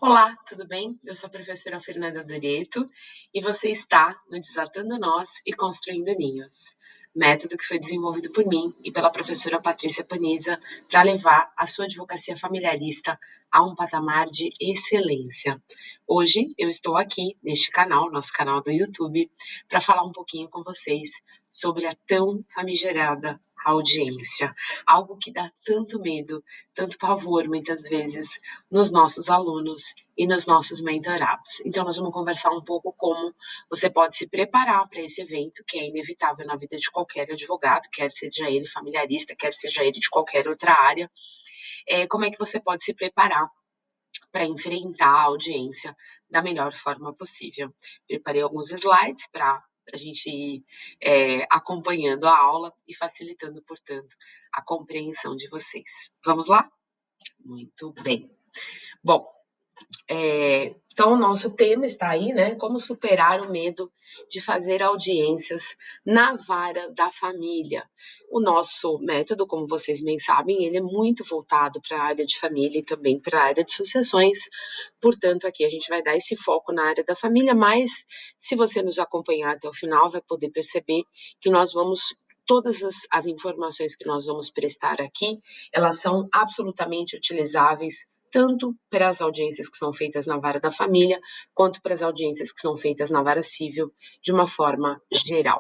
Olá, tudo bem? Eu sou a professora Fernanda Doreto e você está no Desatando Nós e Construindo Ninhos, método que foi desenvolvido por mim e pela professora Patrícia Paniza para levar a sua advocacia familiarista a um patamar de excelência. Hoje eu estou aqui neste canal, nosso canal do YouTube, para falar um pouquinho com vocês sobre a tão famigerada audiência, algo que dá tanto medo, tanto pavor muitas vezes nos nossos alunos e nos nossos mentorados. Então, nós vamos conversar um pouco como você pode se preparar para esse evento, que é inevitável na vida de qualquer advogado, quer seja ele familiarista, quer seja ele de qualquer outra área. Como é que você pode se preparar para enfrentar a audiência da melhor forma possível. Preparei alguns slides para a gente ir acompanhando a aula e facilitando, portanto, a compreensão de vocês. Vamos lá? Muito bem. Bom, então, o nosso tema está aí, né? Como superar o medo de fazer audiências na vara da família. O nosso método, como vocês bem sabem, ele é muito voltado para a área de família e também para a área de sucessões. Portanto, aqui a gente vai dar esse foco na área da família, mas se você nos acompanhar até o final, vai poder perceber que nós vamos todas as informações que nós vamos prestar aqui, elas são absolutamente utilizáveis tanto para as audiências que são feitas na vara da família, quanto para as audiências que são feitas na vara civil, de uma forma geral.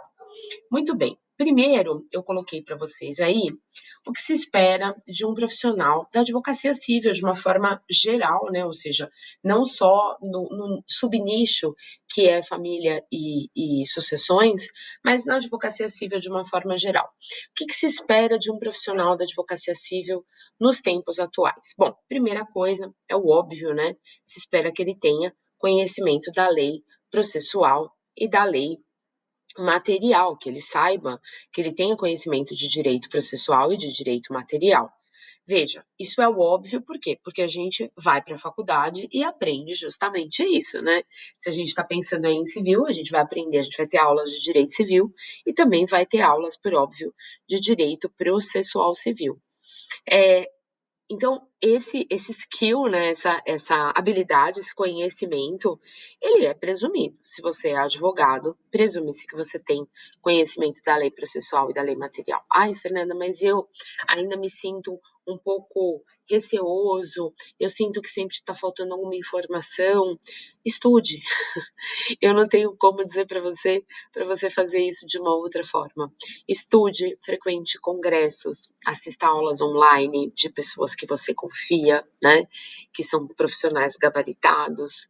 Muito bem. Primeiro, eu coloquei para vocês aí o que se espera de um profissional da advocacia civil de uma forma geral, né? Ou seja, não só no subnicho que é família e sucessões, mas na advocacia civil de uma forma geral. O que se espera de um profissional da advocacia civil nos tempos atuais? Bom, primeira coisa é o óbvio, né? Se espera que ele tenha conhecimento da lei processual e da lei material, que ele saiba, que ele tenha conhecimento de direito processual e de direito material. Veja, isso é o óbvio, por quê? Porque a gente vai para a faculdade e aprende justamente isso, né? Se a gente está pensando aí em civil, a gente vai aprender, a gente vai ter aulas de direito civil e também vai ter aulas, por óbvio, de direito processual civil. Então, esse skill, né, essa habilidade, esse conhecimento, ele é presumido. Se você é advogado, presume-se que você tem conhecimento da lei processual e da lei material. Ai, Fernanda, mas eu ainda me sinto um pouco receoso, eu sinto que sempre está faltando alguma informação. Estude. Eu não tenho como dizer para você fazer isso de uma outra forma. Estude, frequente congressos, assista aulas online de pessoas que você confia, né? Que são profissionais gabaritados.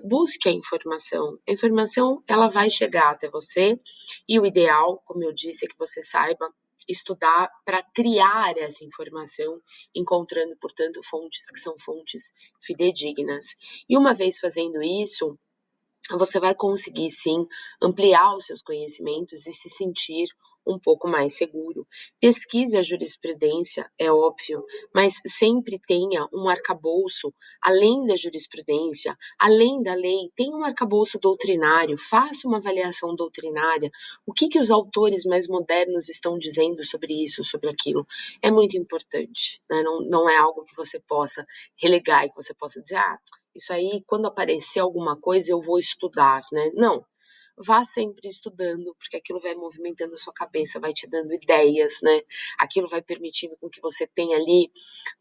Busque a informação. A informação, ela vai chegar até você e o ideal, como eu disse, é que você saiba estudar para triar essa informação, encontrando, portanto, fontes que são fontes fidedignas. E uma vez fazendo isso, você vai conseguir sim ampliar os seus conhecimentos e se sentir um pouco mais seguro. Pesquise a jurisprudência, é óbvio, mas sempre tenha um arcabouço, além da jurisprudência, além da lei, tenha um arcabouço doutrinário, faça uma avaliação doutrinária, o que os autores mais modernos estão dizendo sobre isso, sobre aquilo, é muito importante, né? Não é algo que você possa relegar e que você possa dizer, isso aí, quando aparecer alguma coisa, eu vou estudar, né? Não. Vá sempre estudando, porque aquilo vai movimentando a sua cabeça, vai te dando ideias, né? Aquilo vai permitindo com que você tenha ali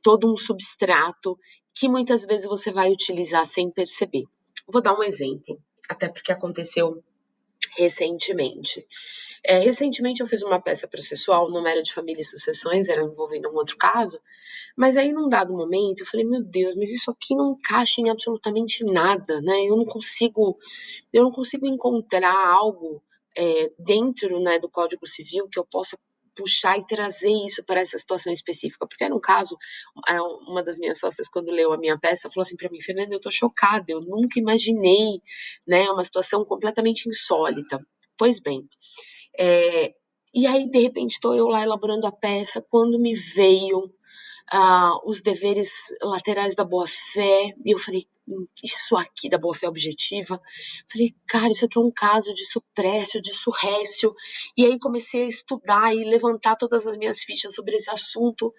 todo um substrato que muitas vezes você vai utilizar sem perceber. Vou dar um exemplo, até porque aconteceu recentemente. Recentemente eu fiz uma peça processual, não era de família e sucessões, era envolvendo um outro caso, mas aí num dado momento eu falei, meu Deus, mas isso aqui não encaixa em absolutamente nada, né? Eu não consigo encontrar algo dentro, né, do Código Civil que eu possa puxar e trazer isso para essa situação específica, porque era um caso, uma das minhas sócias, quando leu a minha peça, falou assim para mim, Fernanda, eu tô chocada, eu nunca imaginei, né, uma situação completamente insólita. Pois bem, e aí, de repente, estou eu lá elaborando a peça, quando me veio os deveres laterais da boa-fé, e eu falei, isso aqui da boa-fé objetiva, falei, cara, isso aqui é um caso de suprécio, de surrécio, e aí comecei a estudar e levantar todas as minhas fichas sobre esse assunto,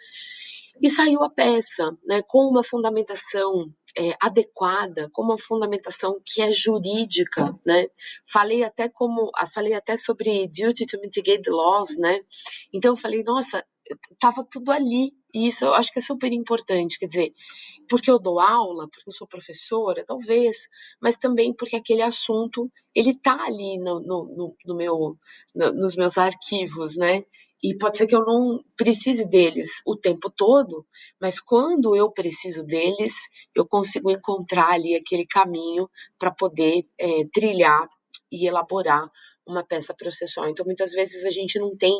E saiu a peça, né, com uma fundamentação adequada, com uma fundamentação que é jurídica, né? Falei até sobre duty to mitigate the loss, né? Então eu falei, nossa, estava tudo ali. E isso eu acho que é super importante, quer dizer, porque eu dou aula, porque eu sou professora, talvez, mas também porque aquele assunto ele está ali nos meus arquivos, né? E pode ser que eu não precise deles o tempo todo, mas quando eu preciso deles, eu consigo encontrar ali aquele caminho para poder trilhar e elaborar uma peça processual. Então, muitas vezes a gente não tem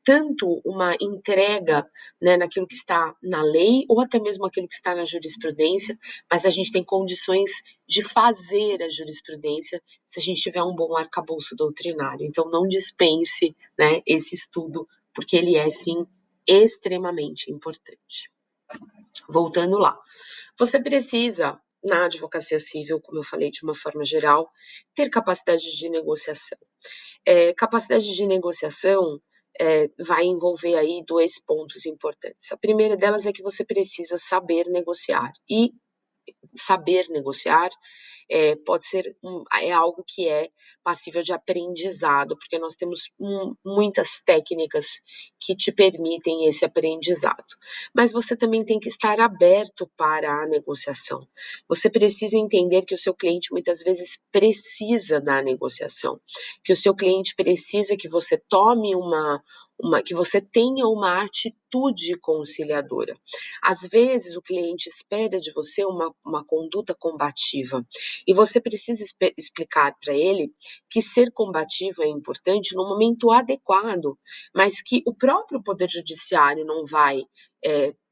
tanto uma entrega, né, naquilo que está na lei ou até mesmo aquilo que está na jurisprudência, mas a gente tem condições de fazer a jurisprudência se a gente tiver um bom arcabouço doutrinário. Então, não dispense, né, esse estudo, porque ele é, sim, extremamente importante. Voltando lá. Você precisa, na advocacia civil, como eu falei de uma forma geral, ter capacidade de negociação. Capacidade de negociação vai envolver aí dois pontos importantes. A primeira delas é que você precisa saber negociar. E saber negociar pode ser algo que é passível de aprendizado, porque nós temos muitas técnicas que te permitem esse aprendizado. Mas você também tem que estar aberto para a negociação. Você precisa entender que o seu cliente muitas vezes precisa da negociação, que o seu cliente precisa que você tome que você tenha uma atitude conciliadora. Às vezes o cliente espera de você uma conduta combativa e você precisa explicar para ele que ser combativo é importante no momento adequado, mas que o próprio Poder Judiciário não vai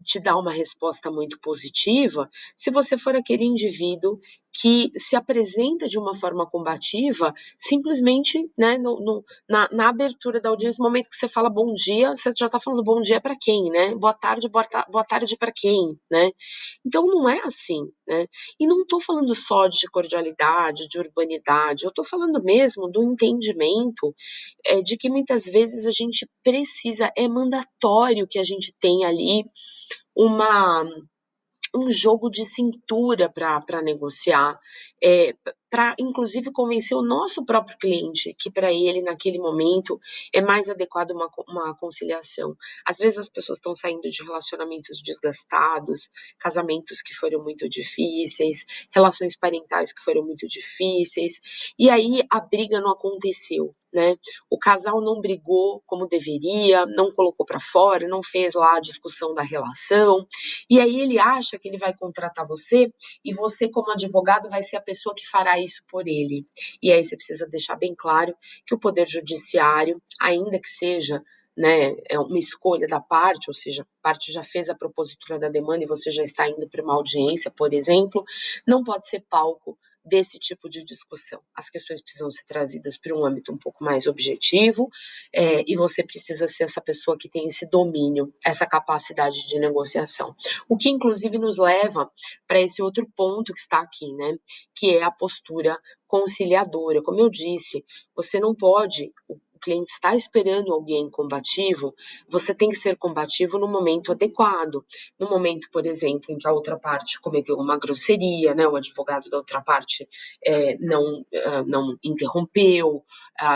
te dar uma resposta muito positiva se você for aquele indivíduo que se apresenta de uma forma combativa simplesmente, né, na abertura da audiência, no momento que você fala bom dia, você já está falando bom dia para quem, né? Boa tarde para quem, né? Então não é assim, né? E não estou falando só de cordialidade, de urbanidade, eu estou falando mesmo do entendimento de que muitas vezes a gente precisa, é mandatório que a gente tenha ali um jogo de cintura para negociar, para inclusive convencer o nosso próprio cliente que para ele naquele momento é mais adequado uma conciliação. Às vezes as pessoas estão saindo de relacionamentos desgastados, casamentos que foram muito difíceis, relações parentais que foram muito difíceis, e aí a briga não aconteceu. Né? O casal não brigou como deveria, não colocou para fora, não fez lá a discussão da relação, e aí ele acha que ele vai contratar você e você, como advogado, vai ser a pessoa que fará isso por ele. E aí você precisa deixar bem claro que o Poder Judiciário, ainda que seja, né, é uma escolha da parte, ou seja, a parte já fez a propositura da demanda e você já está indo para uma audiência, por exemplo, não pode ser palco desse tipo de discussão. As questões precisam ser trazidas para um âmbito um pouco mais objetivo, e você precisa ser essa pessoa que tem esse domínio, essa capacidade de negociação. O que, inclusive, nos leva para esse outro ponto que está aqui, né? Que é a postura conciliadora. Como eu disse, você não pode. O cliente está esperando alguém combativo, você tem que ser combativo no momento adequado. No momento, por exemplo, em que a outra parte cometeu uma grosseria, né? O advogado da outra parte não interrompeu,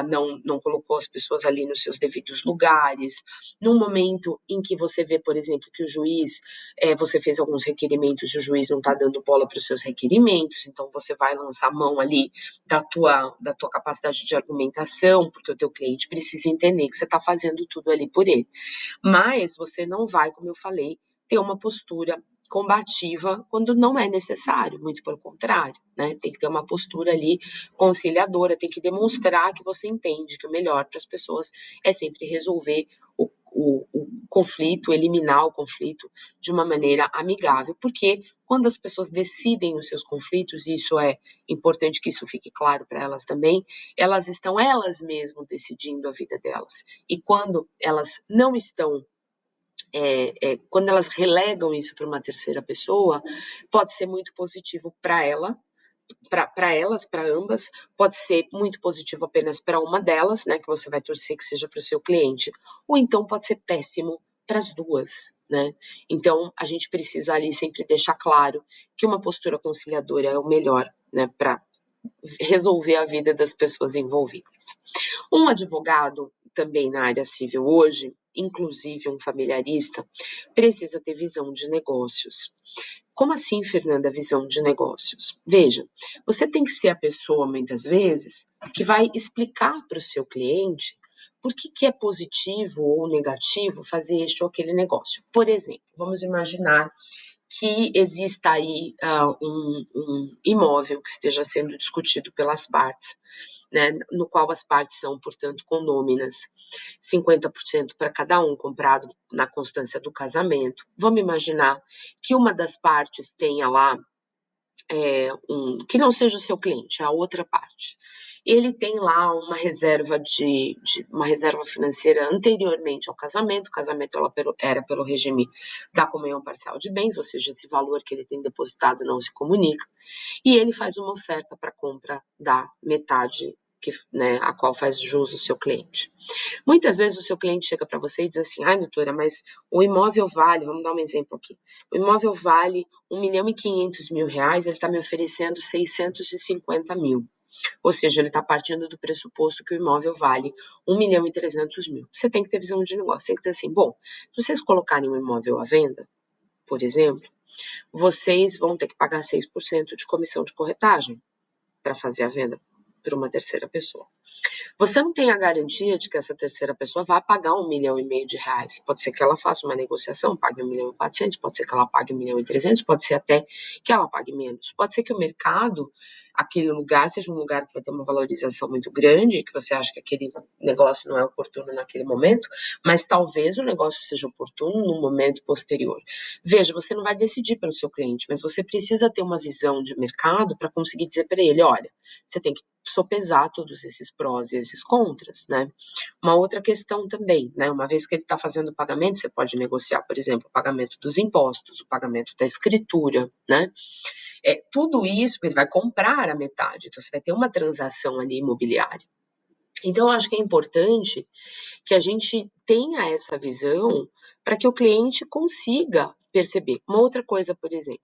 não colocou as pessoas ali nos seus devidos lugares. No momento em que você vê, por exemplo, que o juiz, você fez alguns requerimentos e o juiz não está dando bola para os seus requerimentos, então você vai lançar mão ali da tua capacidade de argumentação, porque o teu cliente precisa entender que você está fazendo tudo ali por ele. Mas você não vai, como eu falei, ter uma postura combativa quando não é necessário, muito pelo contrário, né? Tem que ter uma postura ali conciliadora, tem que demonstrar que você entende que o melhor para as pessoas é sempre resolver o conflito, eliminar o conflito de uma maneira amigável, porque quando as pessoas decidem os seus conflitos, e isso é importante que isso fique claro para elas também, elas estão elas mesmas decidindo a vida delas. E quando elas não estão quando elas relegam isso para uma terceira pessoa, pode ser muito positivo para ela, para elas, para ambas, pode ser muito positivo apenas para uma delas, né, que você vai torcer que seja para o seu cliente, ou então pode ser péssimo para as duas, né? Então, a gente precisa ali sempre deixar claro que uma postura conciliadora é o melhor, né, para resolver a vida das pessoas envolvidas. Um advogado, também na área civil hoje, inclusive um familiarista, precisa ter visão de negócios. Como assim, Fernanda, visão de negócios? Veja, você tem que ser a pessoa, muitas vezes, que vai explicar para o seu cliente por que é positivo ou negativo fazer este ou aquele negócio. Por exemplo, vamos imaginar que exista aí um imóvel que esteja sendo discutido pelas partes, né, no qual as partes são, portanto, condôminas, 50% para cada um, comprado na constância do casamento. Vamos imaginar que uma das partes tenha lá que não seja o seu cliente, a outra parte. Ele tem lá uma reserva uma reserva financeira anteriormente ao casamento. O casamento era pelo regime da comunhão parcial de bens, ou seja, esse valor que ele tem depositado não se comunica. E ele faz uma oferta para compra da metade né, a qual faz jus o seu cliente. Muitas vezes o seu cliente chega para você e diz assim, ai, doutora, mas o imóvel vale, vamos dar um exemplo aqui, o imóvel vale R$1.500.000, ele está me oferecendo 650 mil. Ou seja, ele está partindo do pressuposto que o imóvel vale 1.300.000. Você tem que ter visão de negócio, tem que ter assim, bom, se vocês colocarem um imóvel à venda, por exemplo, vocês vão ter que pagar 6% de comissão de corretagem para fazer a venda para uma terceira pessoa. Você não tem a garantia de que essa terceira pessoa vá pagar R$1,5 milhão. Pode ser que ela faça uma negociação, pague 1.400.000, pode ser que ela pague 1.300.000, pode ser até que ela pague menos. Pode ser que o mercado, aquele lugar, seja um lugar que vai ter uma valorização muito grande, que você acha que aquele negócio não é oportuno naquele momento, mas talvez o negócio seja oportuno no momento posterior. Veja, você não vai decidir pelo seu cliente, mas você precisa ter uma visão de mercado para conseguir dizer para ele, olha, você tem que sopesar todos esses prós e esses contras, né? Uma outra questão também, né? Uma vez que ele está fazendo o pagamento, você pode negociar, por exemplo, o pagamento dos impostos, o pagamento da escritura, né? Tudo isso ele vai comprar a metade, então você vai ter uma transação ali imobiliária. Então, eu acho que é importante que a gente tenha essa visão para que o cliente consiga perceber. Uma outra coisa, por exemplo,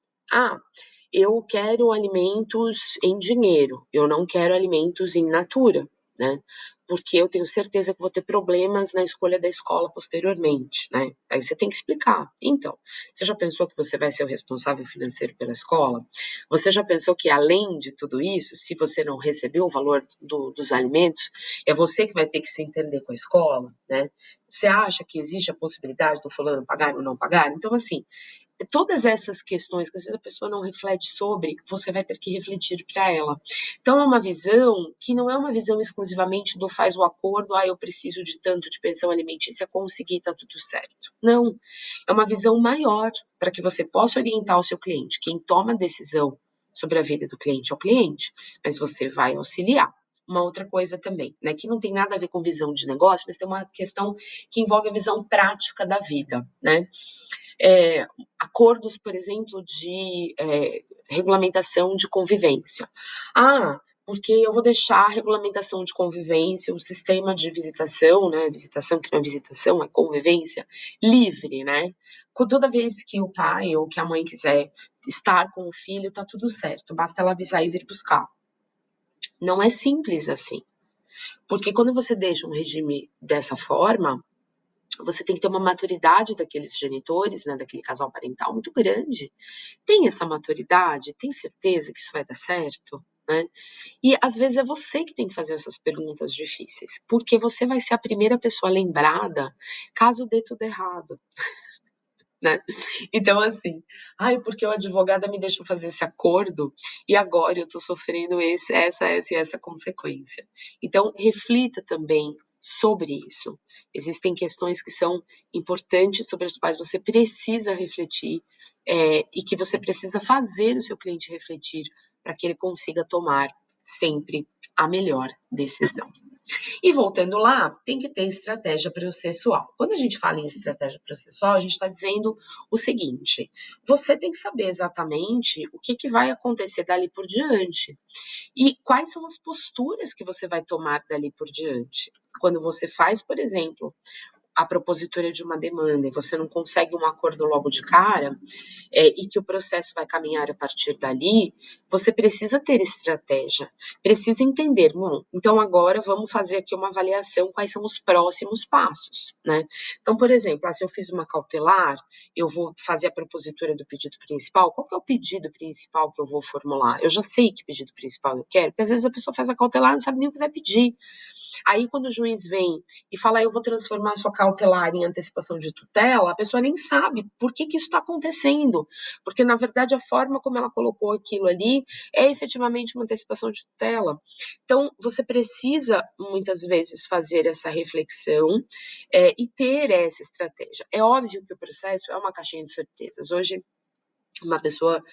eu quero alimentos em dinheiro, eu não quero alimentos in natura, né? Porque eu tenho certeza que vou ter problemas na escolha da escola posteriormente, né? Aí você tem que explicar. Então, você já pensou que você vai ser o responsável financeiro pela escola? Você já pensou que, além de tudo isso, se você não recebeu o valor dos alimentos, é você que vai ter que se entender com a escola, né? Você acha que existe a possibilidade do fulano pagar ou não pagar? Então, assim, todas essas questões que às vezes a pessoa não reflete sobre, você vai ter que refletir para ela. Então, é uma visão que não é uma visão exclusivamente do faz o acordo, eu preciso de tanto de pensão alimentícia, conseguir, tá tudo certo. Não, é uma visão maior para que você possa orientar o seu cliente. Quem toma a decisão sobre a vida do cliente é o cliente, mas você vai auxiliar. Uma outra coisa também, né, que não tem nada a ver com visão de negócio, mas tem uma questão que envolve a visão prática da vida, né? Acordos, por exemplo, de regulamentação de convivência. Porque eu vou deixar a regulamentação de convivência, o sistema de visitação, né? Visitação que não é visitação, é convivência, livre, né? Toda vez que o pai ou que a mãe quiser estar com o filho, tá tudo certo, basta ela avisar e vir buscar. Não é simples assim. Porque quando você deixa um regime dessa forma, você tem que ter uma maturidade daqueles genitores, né, daquele casal parental muito grande. Tem essa maturidade? Tem certeza que isso vai dar certo? Né? E às vezes é você que tem que fazer essas perguntas difíceis, porque você vai ser a primeira pessoa lembrada caso dê tudo errado. Né? Então, assim, porque o advogado me deixou fazer esse acordo e agora eu estou sofrendo essa consequência. Então, reflita também sobre isso. Existem questões que são importantes sobre as quais você precisa refletir e que você precisa fazer o seu cliente refletir para que ele consiga tomar sempre a melhor decisão. E voltando lá, tem que ter estratégia processual. Quando a gente fala em estratégia processual, a gente está dizendo o seguinte: você tem que saber exatamente o que vai acontecer dali por diante e quais são as posturas que você vai tomar dali por diante. Quando você faz, por exemplo, a propositura de uma demanda e você não consegue um acordo logo de cara, e que o processo vai caminhar a partir dali, você precisa ter estratégia, precisa entender, bom, então agora vamos fazer aqui uma avaliação, quais são os próximos passos, né? Então, por exemplo, se eu fiz uma cautelar, eu vou fazer a propositura do pedido principal, qual que é o pedido principal que eu vou formular? Eu já sei que pedido principal eu quero, porque às vezes a pessoa faz a cautelar e não sabe nem o que vai pedir. Aí, quando o juiz vem e fala, eu vou transformar a sua cautelar em antecipação de tutela, a pessoa nem sabe por que isso está acontecendo. Porque, na verdade, a forma como ela colocou aquilo ali é efetivamente uma antecipação de tutela. Então, você precisa, muitas vezes, fazer essa reflexão e ter essa estratégia. É óbvio que o processo é uma caixinha de surpresas. Hoje, uma pessoa,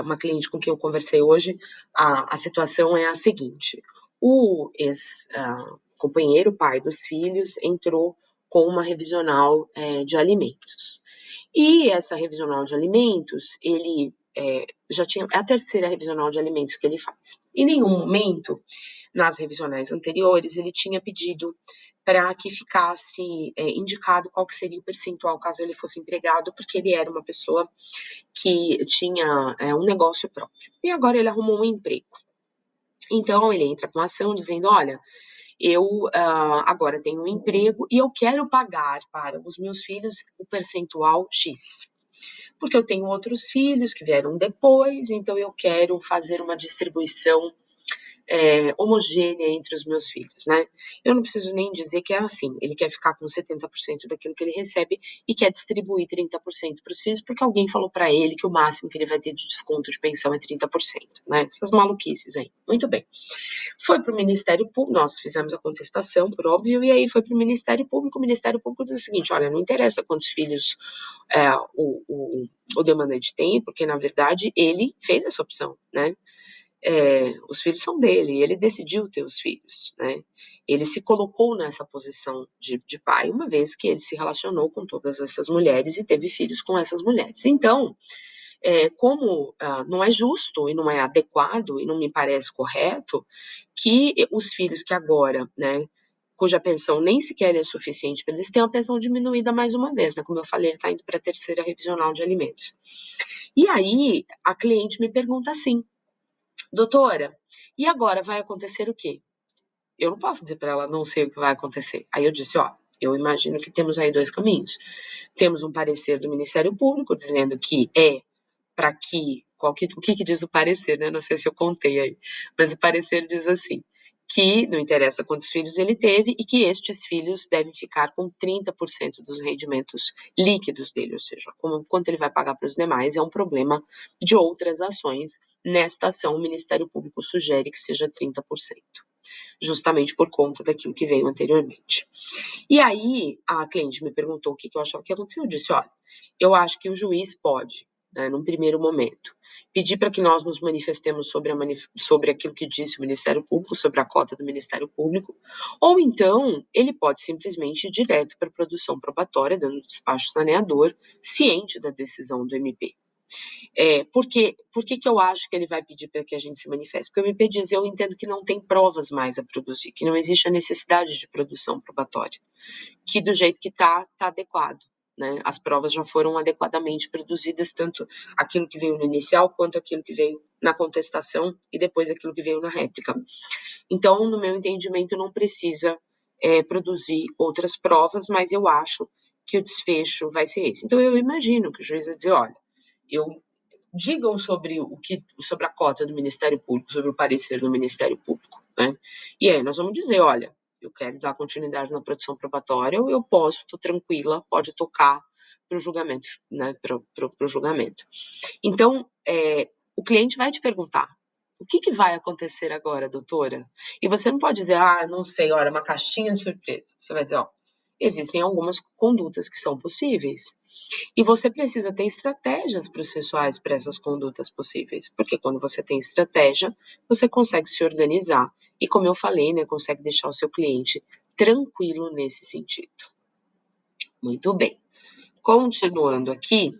uma cliente com quem eu conversei hoje, a situação é a seguinte: o ex-companheiro, pai dos filhos, entrou com uma revisional de alimentos. E essa revisional de alimentos, ele já tinha, é a terceira revisional de alimentos que ele faz. Em nenhum momento, nas revisionais anteriores, ele tinha pedido para que ficasse indicado qual que seria o percentual caso ele fosse empregado, porque ele era uma pessoa que tinha um negócio próprio. E agora ele arrumou um emprego. Então ele entra com a ação dizendo, olha, eu agora tenho um emprego e eu quero pagar para os meus filhos o percentual X. Porque eu tenho outros filhos que vieram depois, então eu quero fazer uma distribuição homogênea entre os meus filhos, né? Eu não preciso nem dizer que é assim. Ele quer ficar com 70% daquilo que ele recebe e quer distribuir 30% para os filhos, porque alguém falou para ele que o máximo que ele vai ter de desconto de pensão é 30%, né? Essas maluquices aí. Muito bem. Foi para o Ministério Público, nós fizemos a contestação, por óbvio, e aí foi para o Ministério Público disse o seguinte, olha, não interessa quantos filhos o demandante tem, porque, na verdade, ele fez essa opção, né? Os filhos são dele, ele decidiu ter os filhos, né? Ele se colocou nessa posição de pai, uma vez que ele se relacionou com todas essas mulheres e teve filhos com essas mulheres. Então, como não é justo e não é adequado e não me parece correto que os filhos que agora, né, cuja pensão nem sequer é suficiente para eles, tenham a pensão diminuída mais uma vez, né? Como eu falei, ele está indo para a terceira revisional de alimentos. E aí, a cliente me pergunta assim, doutora, e agora vai acontecer o quê? Eu não posso dizer para ela, não sei o que vai acontecer. Aí eu disse, ó, eu imagino que temos aí dois caminhos. Temos um parecer do Ministério Público dizendo que para que, o que diz o parecer, né? Não sei se eu contei aí, mas o parecer diz assim, que não interessa quantos filhos ele teve e que estes filhos devem ficar com 30% dos rendimentos líquidos dele, ou seja, quanto ele vai pagar para os demais é um problema de outras ações. Nesta ação, o Ministério Público sugere que seja 30%, justamente por conta daquilo que veio anteriormente. E aí, a cliente me perguntou o que eu achava que aconteceu. Eu disse, olha, eu acho que o juiz pode, né, num primeiro momento, pedir para que nós nos manifestemos sobre aquilo que disse o Ministério Público, sobre a cota do Ministério Público, ou então ele pode simplesmente ir direto para a produção probatória, dando despacho saneador, ciente da decisão do MP. Por que eu acho que ele vai pedir para que a gente se manifeste? Porque o MP diz, eu entendo que não tem provas mais a produzir, que não existe a necessidade de produção probatória, que do jeito que está adequado. Né? As provas já foram adequadamente produzidas, tanto aquilo que veio no inicial, quanto aquilo que veio na contestação e depois aquilo que veio na réplica. Então, no meu entendimento, não precisa produzir outras provas, mas eu acho que o desfecho vai ser esse. Então, eu imagino que o juiz vai dizer, olha, digam sobre a cota do Ministério Público, sobre o parecer do Ministério Público, né? E aí nós vamos dizer, olha, eu quero dar continuidade na produção probatória, ou eu posso, estou tranquila, pode tocar para o julgamento, né? Para o julgamento. Então, o cliente vai te perguntar, o que vai acontecer agora, doutora? E você não pode dizer, não sei, olha, uma caixinha de surpresa. Você vai dizer, ó, existem algumas condutas que são possíveis. E você precisa ter estratégias processuais para essas condutas possíveis, porque quando você tem estratégia, você consegue se organizar e, como eu falei, né, consegue deixar o seu cliente tranquilo nesse sentido. Muito bem. Continuando aqui,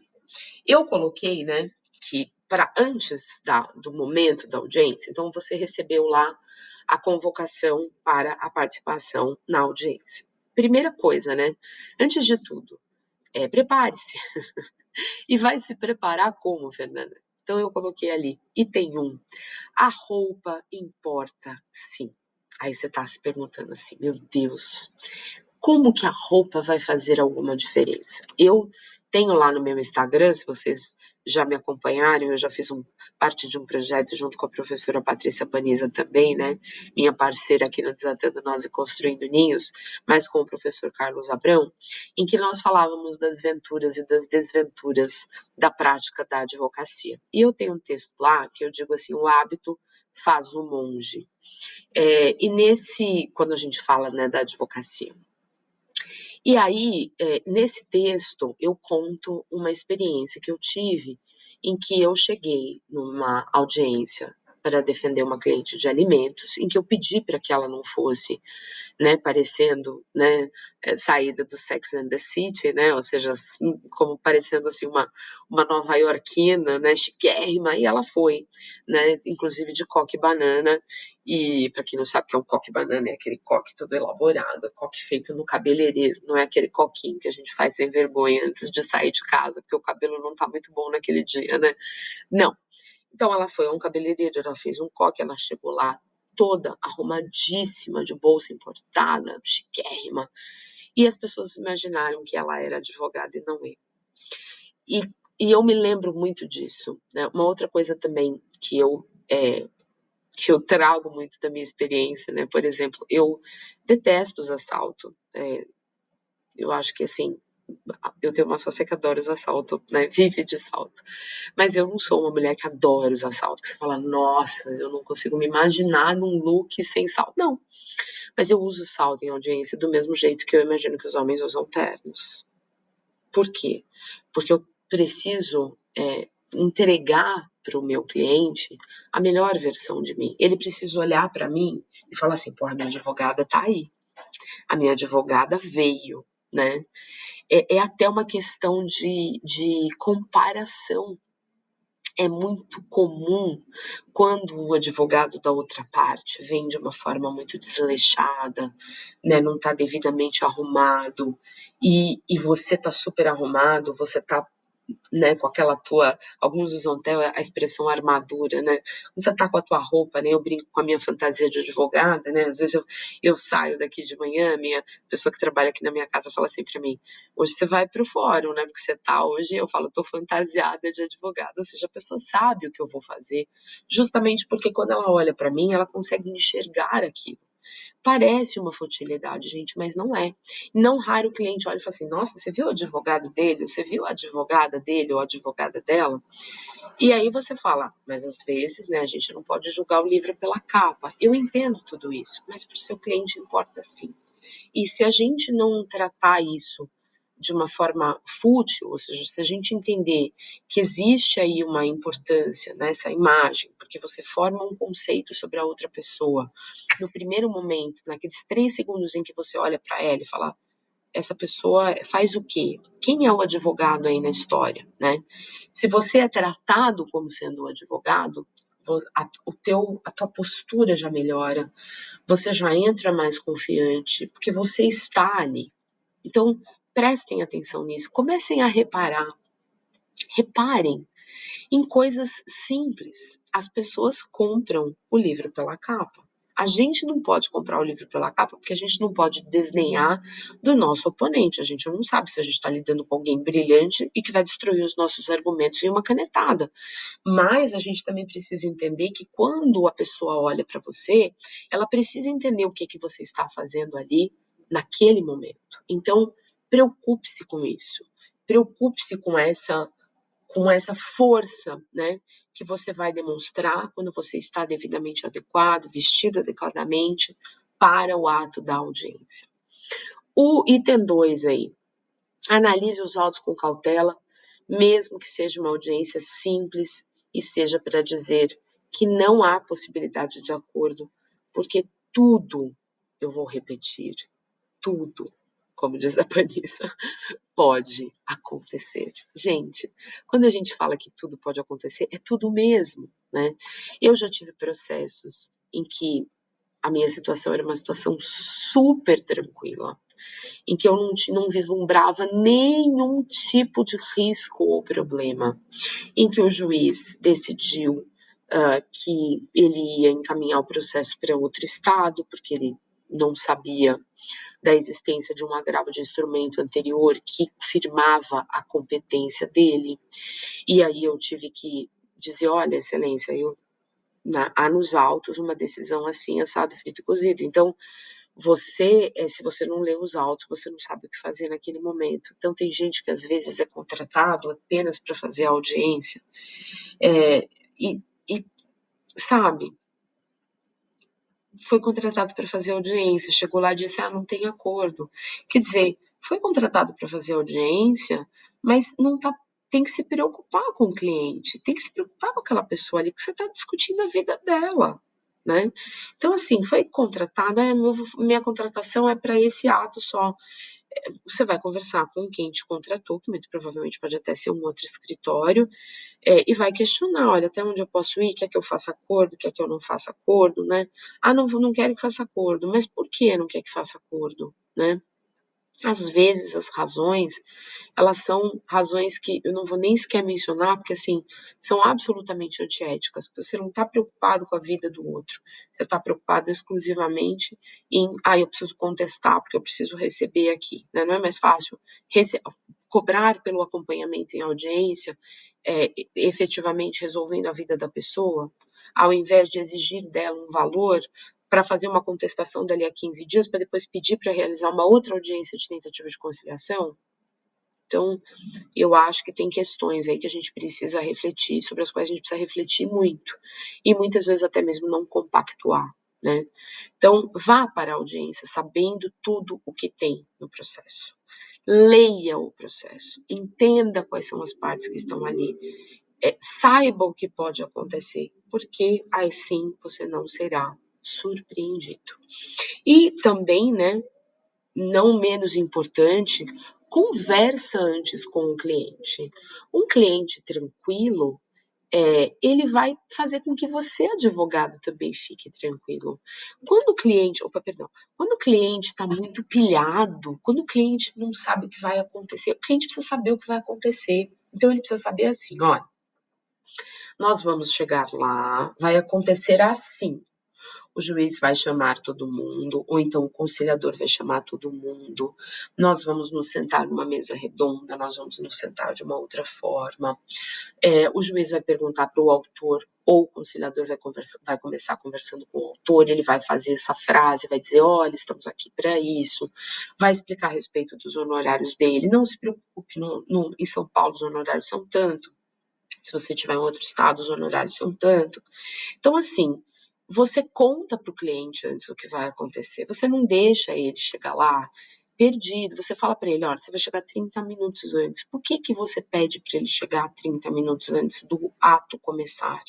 eu coloquei, né, que para antes do momento da audiência, então você recebeu lá a convocação para a participação na audiência. primeira coisa, né? Antes de tudo, prepare-se. E vai se preparar como, Fernanda? Então eu coloquei ali, item 1, a roupa importa, sim. Aí você tá se perguntando assim, meu Deus, como que a roupa vai fazer alguma diferença? Eu tenho lá no meu Instagram, se vocês já me acompanharam, eu já fiz parte de um projeto junto com a professora Patrícia Paniza também, né? Minha parceira aqui no Desatando Nós e Construindo Ninhos, mas com o professor Carlos Abrão, em que nós falávamos das venturas e das desventuras da prática da advocacia. E eu tenho um texto lá que eu digo assim, o hábito faz o monge. E quando a gente fala, né, da advocacia, e aí, nesse texto, eu conto uma experiência que eu tive em que eu cheguei numa audiência para defender uma cliente de alimentos, em que eu pedi para que ela não fosse, né, parecendo, né, saída do Sex and the City, né, ou seja, como parecendo assim uma nova-iorquina, né, chiquérrima, e ela foi, né, inclusive de coque banana, e para quem não sabe o que é um coque banana, é aquele coque todo elaborado, coque feito no cabeleireiro, não é aquele coquinho que a gente faz sem vergonha antes de sair de casa, porque o cabelo não tá muito bom naquele dia, né, não. Então ela foi a um cabeleireiro, ela fez um coque, ela chegou lá toda arrumadíssima, de bolsa importada, chiquérrima. E as pessoas imaginaram que ela era advogada e não é. E eu me lembro muito disso. Né? Uma outra coisa também que eu trago muito da minha experiência, né? Por exemplo, eu detesto os assaltos. Eu acho que, assim, eu tenho uma sócia que adora os assaltos, né? Vive de salto. Mas eu não sou uma mulher que adora usar salto, que você fala, nossa, eu não consigo me imaginar num look sem salto. Não. Mas eu uso salto em audiência do mesmo jeito que eu imagino que os homens usam ternos. Por quê? Porque eu preciso entregar para o meu cliente a melhor versão de mim. Ele precisa olhar para mim e falar assim, pô, a minha advogada tá aí. A minha advogada veio, né? É até uma questão de comparação. É muito comum quando o advogado da outra parte vem de uma forma muito desleixada, né, não está devidamente arrumado, e você está super arrumado, você está, né, com aquela tua, alguns usam até a expressão armadura, né, quando você tá com a tua roupa, né, eu brinco com a minha fantasia de advogada, né, às vezes eu saio daqui de manhã, minha pessoa que trabalha aqui na minha casa fala assim pra mim, hoje você vai pro fórum, né, porque você tá hoje, eu falo, tô fantasiada de advogada, ou seja, a pessoa sabe o que eu vou fazer, justamente porque quando ela olha pra mim, ela consegue enxergar aquilo. Parece uma futilidade, gente, mas não é. Não raro o cliente olha e fala assim: nossa, você viu o advogado dele? Você viu a advogada dele ou a advogada dela? E aí você fala, mas às vezes, né, a gente não pode julgar o livro pela capa. Eu entendo tudo isso, mas para o seu cliente importa sim. E se a gente não tratar isso de uma forma fútil, ou seja, se a gente entender que existe aí uma importância nessa imagem, porque você forma um conceito sobre a outra pessoa, no primeiro momento, naqueles 3 segundos em que você olha para ela e fala, essa pessoa faz o quê? Quem é o advogado aí na história, né? Se você é tratado como sendo um advogado, a tua postura já melhora, você já entra mais confiante, porque você está ali. Então, prestem atenção nisso, comecem a reparar, reparem em coisas simples. As pessoas compram o livro pela capa. A gente não pode comprar o livro pela capa porque a gente não pode desdenhar do nosso oponente. A gente não sabe se a gente está lidando com alguém brilhante e que vai destruir os nossos argumentos em uma canetada. Mas a gente também precisa entender que quando a pessoa olha para você, ela precisa entender o que você está fazendo ali naquele momento. Então, preocupe-se com isso. Preocupe-se com essa força, né, que você vai demonstrar quando você está devidamente adequado, vestido adequadamente para o ato da audiência. O item 2 aí, analise os autos com cautela, mesmo que seja uma audiência simples e seja para dizer que não há possibilidade de acordo, porque tudo, eu vou repetir, tudo, como diz a Panissa, pode acontecer. Gente, quando a gente fala que tudo pode acontecer, é tudo mesmo, né? Eu já tive processos em que a minha situação era uma situação super tranquila. em que eu não vislumbrava nenhum tipo de risco ou problema, em que o juiz decidiu que ele ia encaminhar o processo para outro estado, porque ele não sabia da existência de um agravo de instrumento anterior que firmava a competência dele. E aí eu tive que dizer, olha, excelência, há nos autos uma decisão assim, assado, frito e cozido. Então, se você não lê os autos, você não sabe o que fazer naquele momento. Então, tem gente que às vezes é contratado apenas para fazer a audiência. E sabe, foi contratado para fazer audiência, chegou lá e disse, não tem acordo. Quer dizer, foi contratado para fazer audiência, mas não tá, tem que se preocupar com o cliente, tem que se preocupar com aquela pessoa ali, porque você está discutindo a vida dela, né? Então, assim, foi contratada, minha contratação é para esse ato só. Você vai conversar com quem te contratou, que muito provavelmente pode até ser um outro escritório, e vai questionar, olha, até onde eu posso ir, quer que eu faça acordo, quer que eu não faça acordo, né? Não quero que faça acordo, mas por que não quer que faça acordo, né? Às vezes as razões, elas são razões que eu não vou nem sequer mencionar, porque assim, são absolutamente antiéticas, porque você não está preocupado com a vida do outro, você está preocupado exclusivamente em, eu preciso contestar, porque eu preciso receber aqui, né? Não é mais fácil cobrar pelo acompanhamento em audiência, efetivamente resolvendo a vida da pessoa, ao invés de exigir dela um valor para fazer uma contestação dali a 15 dias, para depois pedir para realizar uma outra audiência de tentativa de conciliação. Então, eu acho que tem questões aí que a gente precisa refletir, sobre as quais a gente precisa refletir muito, e muitas vezes até mesmo não compactuar, né? Então, vá para a audiência sabendo tudo o que tem no processo. Leia o processo, entenda quais são as partes que estão ali, saiba o que pode acontecer, porque aí sim você não será surpreendido. E também, né, não menos importante, conversa antes com o cliente. Um cliente tranquilo, ele vai fazer com que você, advogado, também fique tranquilo. Quando o cliente está muito pilhado, quando o cliente não sabe o que vai acontecer, o cliente precisa saber o que vai acontecer. Então ele precisa saber assim, olha, nós vamos chegar lá, vai acontecer assim. O juiz vai chamar todo mundo, ou então o conciliador vai chamar todo mundo. Nós vamos nos sentar numa mesa redonda, nós vamos nos sentar de uma outra forma. O juiz vai perguntar para o autor, ou o conciliador vai começar conversando com o autor, ele vai fazer essa frase, vai dizer, olha, estamos aqui para isso, vai explicar a respeito dos honorários dele. Não se preocupe, em São Paulo os honorários são tanto, se você tiver em outro estado os honorários são tanto. Então, assim, você conta para o cliente antes o que vai acontecer. Você não deixa ele chegar lá perdido. Você fala para ele, olha, você vai chegar 30 minutos antes. Por que você pede para ele chegar 30 minutos antes do ato começar?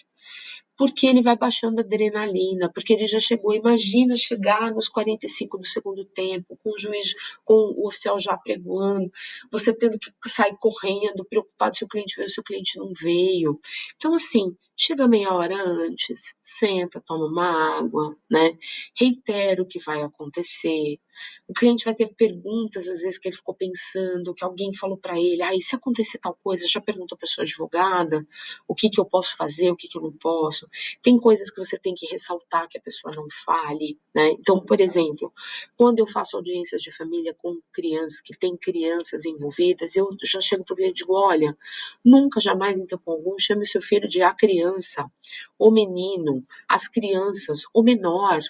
Porque ele vai baixando a adrenalina, porque ele já chegou. Imagina chegar nos 45 do segundo tempo, com o juiz, com o oficial já pregoando, você tendo que sair correndo, preocupado se o cliente veio, se o cliente não veio. Então, assim, chega meia hora antes, senta, toma uma água, né? Reitera o que vai acontecer. O cliente vai ter perguntas, às vezes, que ele ficou pensando, que alguém falou para ele, e se acontecer tal coisa, já perguntou para sua advogada o que eu posso fazer, o que eu não posso. Tem coisas que você tem que ressaltar que a pessoa não fale, né? Então, por exemplo, quando eu faço audiências de família com crianças, que tem crianças envolvidas, eu já chego para o cliente e digo, olha, nunca, jamais, em tempo algum, chame o seu filho de a criança, o menino, as crianças, o menor.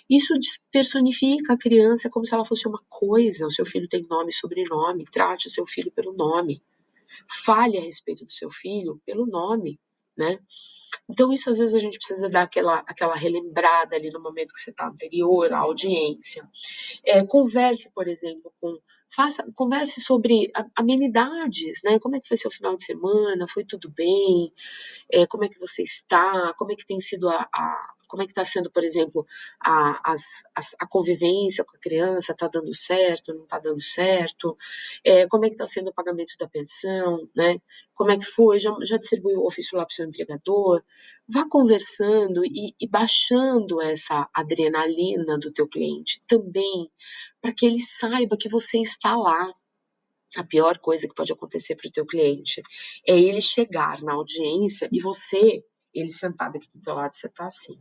Isso personifica a criança como se ela fosse uma coisa. O seu filho tem nome e sobrenome, trate o seu filho pelo nome. Fale a respeito do seu filho pelo nome, né? Então, isso às vezes a gente precisa dar aquela relembrada ali no momento que você está anterior à audiência. Converse, por exemplo, converse sobre amenidades, né? Como é que foi seu final de semana? Foi tudo bem? Como é que você está? Como é que tem sido como é que está sendo, por exemplo, a convivência com a criança, está dando certo, não está dando certo, como é que está sendo o pagamento da pensão, né? Como é que foi, já distribuiu o ofício lá para o seu empregador? Vá conversando e baixando essa adrenalina do teu cliente também, para que ele saiba que você está lá. A pior coisa que pode acontecer para o teu cliente é ele chegar na audiência e ele sentado aqui do teu lado, você tá assim.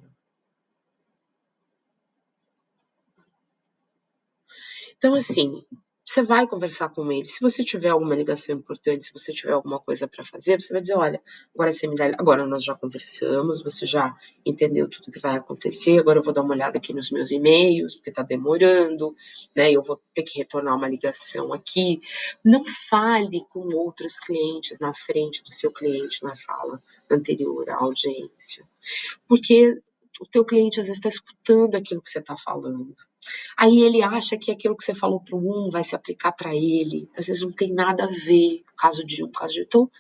Então, assim, você vai conversar com ele. Se você tiver alguma ligação importante, se você tiver alguma coisa para fazer, você vai dizer, olha, agora você me dá, agora nós já conversamos, você já entendeu tudo que vai acontecer, agora eu vou dar uma olhada aqui nos meus e-mails, porque tá demorando, né? Eu vou ter que retornar uma ligação aqui. Não fale com outros clientes na frente do seu cliente na sala anterior à audiência, porque o teu cliente às vezes está escutando aquilo que você está falando. Aí ele acha que aquilo que você falou para um vai se aplicar para ele. Às vezes não tem nada a ver, caso de um, caso de outro. Então,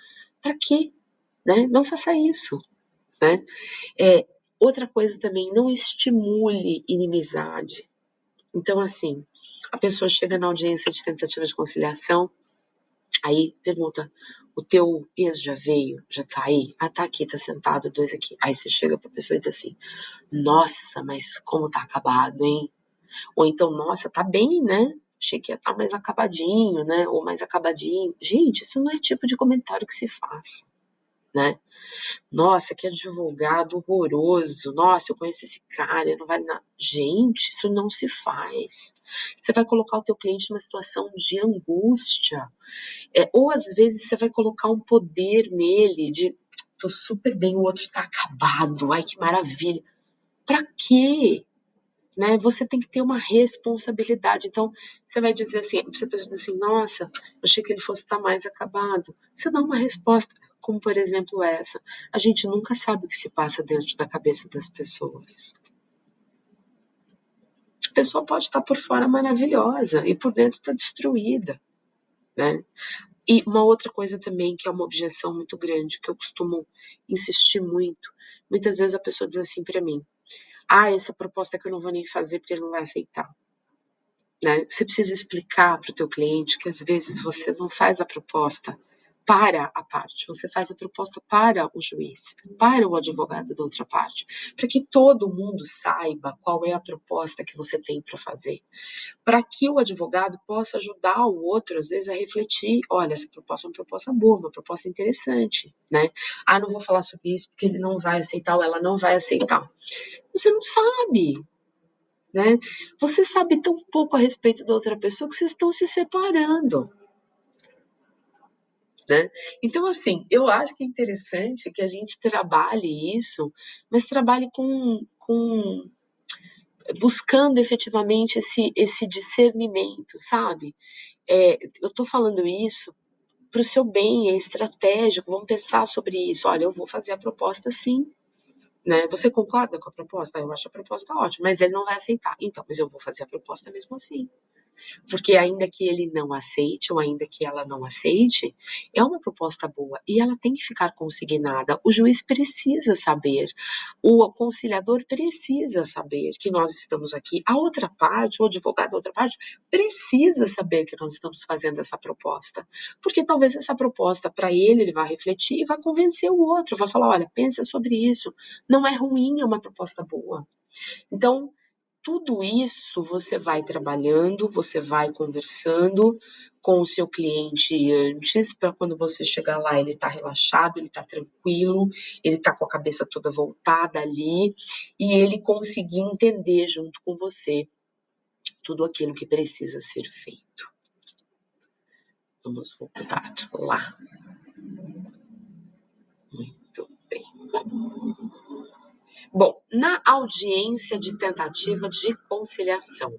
para quê? Né? Não faça isso. Né? Outra coisa também, não estimule inimizade. Então, assim, a pessoa chega na audiência de tentativa de conciliação, aí pergunta, o teu ex já veio? Já tá aí? Ah, tá aqui, tá sentado, dois aqui. Aí você chega pra pessoa e diz assim, nossa, mas como tá acabado, hein? Ou então, nossa, tá bem, né? Achei que ia estar mais acabadinho, né? Ou mais acabadinho. Gente, isso não é tipo de comentário que se faz, né? Nossa, que advogado horroroso. Nossa, eu conheço esse cara, ele não vale nada. Gente, isso não se faz. Você vai colocar o teu cliente numa situação de angústia. Ou às vezes você vai colocar um poder nele de tô super bem, o outro tá acabado. Ai, que maravilha. Pra quê? Né? Você tem que ter uma responsabilidade. Então, você vai dizer assim, você pensa assim, nossa, eu achei que ele fosse estar mais acabado. Você dá uma resposta, como por exemplo essa. A gente nunca sabe o que se passa dentro da cabeça das pessoas. A pessoa pode estar por fora maravilhosa e por dentro está destruída, né? E uma outra coisa também, que é uma objeção muito grande, que eu costumo insistir muito, muitas vezes a pessoa diz assim para mim, essa proposta que eu não vou nem fazer porque ele não vai aceitar. Né? Você precisa explicar para o teu cliente que às vezes você não faz a proposta para a parte, você faz a proposta para o juiz, para o advogado da outra parte, para que todo mundo saiba qual é a proposta que você tem para fazer, para que o advogado possa ajudar o outro, às vezes, a refletir, olha, essa proposta é uma proposta boa, uma proposta interessante, né? Não vou falar sobre isso porque ele não vai aceitar ou ela não vai aceitar. Você não sabe, né? Você sabe tão pouco a respeito da outra pessoa que vocês estão se separando. Né? Então, assim, eu acho que é interessante que a gente trabalhe isso, mas trabalhe buscando efetivamente esse discernimento, sabe? Eu estou falando isso para o seu bem, é estratégico, vamos pensar sobre isso. Olha, eu vou fazer a proposta sim, né? Você concorda com a proposta? Eu acho a proposta ótima, mas ele não vai aceitar. Então, mas eu vou fazer a proposta mesmo assim. Porque ainda que ele não aceite, ou ainda que ela não aceite, é uma proposta boa e ela tem que ficar consignada. O juiz precisa saber, o conciliador precisa saber que nós estamos aqui. A outra parte, o advogado da outra parte, precisa saber que nós estamos fazendo essa proposta. Porque talvez essa proposta, para ele vai refletir e vai convencer o outro, vai falar: olha, pensa sobre isso, não é ruim, é uma proposta boa. Então, tudo isso você vai trabalhando, você vai conversando com o seu cliente antes, para quando você chegar lá, ele está relaxado, ele está tranquilo, ele está com a cabeça toda voltada ali, e ele conseguir entender junto com você tudo aquilo que precisa ser feito. Vamos voltar lá. Muito bem. Bom, na audiência de tentativa de conciliação,